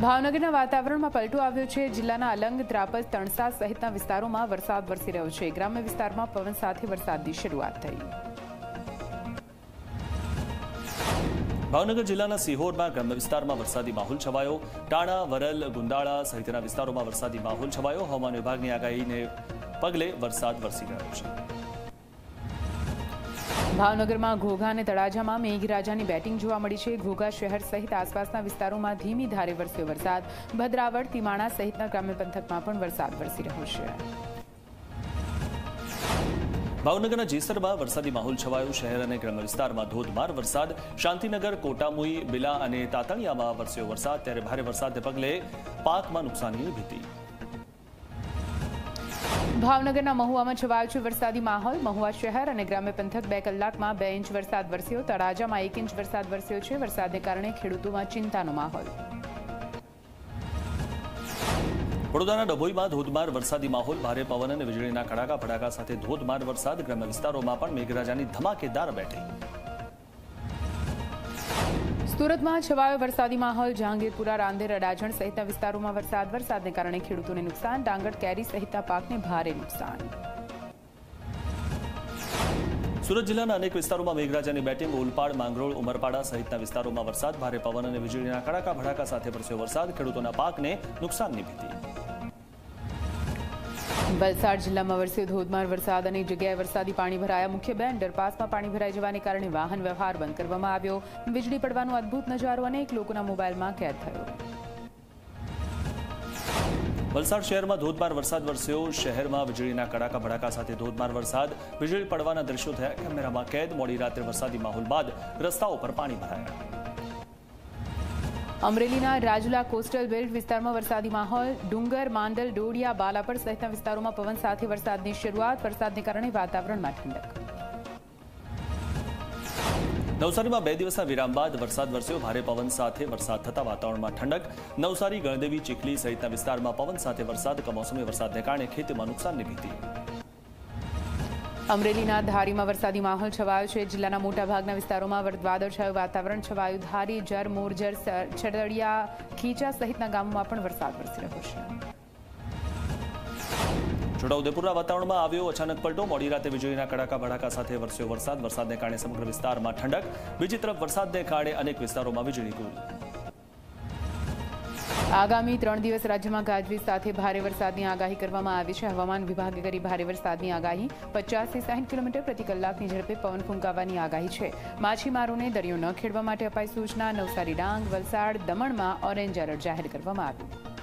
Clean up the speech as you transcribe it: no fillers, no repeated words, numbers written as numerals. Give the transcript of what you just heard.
ભાવનગરના વાતાવરણમાં પલટો આવ્યો છે। જિલ્લાના અલંગ, ત્રાપજ, તણસા સહિતના વિસ્તારોમાં વરસાદ વરસી રહ્યો છે। ગ્રામ્ય વિસ્તારમાં પવન સાથે વરસાદની શરૂઆત થઈ। ભાવનગર જિલ્લાના સિહોરમાં ગ્રામ્ય વિસ્તારમાં વરસાદી માહોલ છવાયો। ટાણા, વરલ, ગુંદાળા સહિતના વિસ્તારોમાં વરસાદી માહોલ છવાયો। હવામાન વિભાગની આગાહીને પગલે વરસાદ વરસી રહ્યો છે। ભાવનગરમાં ઘોઘા અને તળાજામાં મેઘરાજાની બેટિંગ જોવા મળી છે। ઘોઘા શહેર સહિત આસપાસના વિસ્તારોમાં ધીમી ધારે વરસ્યો વરસાદ। ભદ્રાવળ, તિમાણા સહિતના ગ્રામ્ય પંથકમાં પણ વરસાદ વરસી રહ્યો છે। ભાવનગરના જેસરમાં વરસાદી માહોલ છવાયો। શહેર અને ગ્રામ્ય વિસ્તારમાં ધોધમાર વરસાદ। શાંતિનગર, કોટામુઈ, બિલા અને તાતણિયામાં વરસ્યો વરસાદ। ત્યારે ભારે વરસાદને પગલે પાકમાં નુકસાનીની ભીતિ। ભાવનગરના મહુવામાં છવાયો છે વરસાદી માહોલ। મહુવા શહેર અને ગ્રામ્ય પંથક 2 કલાકમાં 2 ઇંચ વરસાદ વરસ્યો। તળાજામાં 1 ઇંચ વરસાદ વરસ્યો છે। વરસાદને કારણે ખેડૂતોમાં ચિંતાનો માહોલ। વડોદરાના ડભોઈમાં ધોધમાર વરસાદી માહોલ। ભારે પવન અને વીજળીના કડાકા ભડાકા સાથે ધોધમાર વરસાદ। ગ્રામ્ય વિસ્તારોમાં પણ મેઘરાજાની ધમાકેદાર બેટિંગ। સુરતમાં છવાયો વરસાદી માહોલ। જહાંગીરપુરા, રાંદેર, અડાજણ સહિતના વિસ્તારોમાં વરસાદને કારણે ખેડૂતોને નુકસાન। ડાંગર, કેરી સહિતના પાકને ભારે નુકસાન। સુરત જિલ્લાના અનેક વિસ્તારોમાં મેઘરાજાની બેટિંગ। ઓલપાડ, માંગરોળ, ઉમરપાડા સહિતના વિસ્તારોમાં વરસાદ। ભારે પવન અને વીજળીના કડાકા ભડાકા સાથે વરસ્યો વરસાદ। ખેડૂતોના પાકને નુકસાનની ભીતિ। વલસાડ જિલ્લામાં વરસ્યો ધોધમાર વરસાદ। અનેક જગ્યાએ વરસાદી પાણી ભરાયા। મુખ્ય બે અંડરપાસમાં પાણી ભરાઈ જવાને કારણે વાહન વ્યવહાર બંધ કરવામાં આવ્યો। વીજળી પડવાનો અદ્ભુત નજારો અનેક લોકોના મોબાઈલમાં કેદ થયો। વલસાડ શહેરમાં ધોધમાર વરસાદ વરસ્યો। શહેરમાં વીજળીના કડાકા ભડાકા સાથે ધોધમાર વરસાદ। વીજળી પડવાના દ્રશ્યો થયા કેમેરામાં કેદ। મોડી રાત્રે વરસાદી માહોલ બાદ રસ્તાઓ પર પાણી ભરાયા। અમરેલીના રાજુલા કોસ્ટલ બેલ્ટ વિસ્તારમાં વરસાદી માહોલ। ડુંગર, માંડલ, ડોડિયા, બાલાપર સહિતના વિસ્તારોમાં પવન સાથે વરસાદની શરૂઆત। વરસાદને કારણે વાતાવરણમાં ઠંડક। નવસારીમાં 2 દિવસના વિરામ બાદ વરસાદ વરસ્યો। ભારે પવન સાથે વરસાદ થતા વાતાવરણમાં ઠંડક। નવસારી, ગણદેવી, ચીખલી સહિતના વિસ્તારમાં પવન સાથે વરસાદ। કમોસમી વરસાદને કારણે ખેતીમાં નુકસાનની ભીતિ। અમરેલીના ધારીમાં વરસાદી માહોલ છવાયો છે। જિલ્લાના મોટાભાગના વિસ્તારોમાં વાદળછાયું વાતાવરણ છવાયું। ધારી, જર, મોરજર, છડડિયા, ખીચા સહિતના ગામોમાં પણ વરસાદ વરસી રહ્યો છે। છોટાઉદેપુરના વાતાવરણમાં આવ્યો અચાનક પલટો। મોડી રાતે વીજળીના કડાકા ભડાકા સાથે વરસ્યો વરસાદ। વરસાદને કારણે સમગ્ર વિસ્તારમાં ઠંડક। બીજી તરફ વરસાદને કારણે અનેક વિસ્તારોમાં વીજળી ગુલ। આગામી 3 દિવસ રાજ્યમાં ગાજવીજ સાથે ભારે વરસાદની આગાહી કરવામાં આવી છે। હવામાન વિભાગે કરી ભારે વરસાદની આગાહી। 50 થી 60 કિલોમીટર પ્રતિ કલાકની ઝડપે પવન ફૂંકાવાની આગાહી છે। માછીમારોને દરિયો ન ખેડવા માટે અપાઈ સૂચના। નવસારી, ડાંગ, વલસાડ, દમણમાં ઓરેન્જ એલર્ટ જાહેર કરવામાં આવ્યું।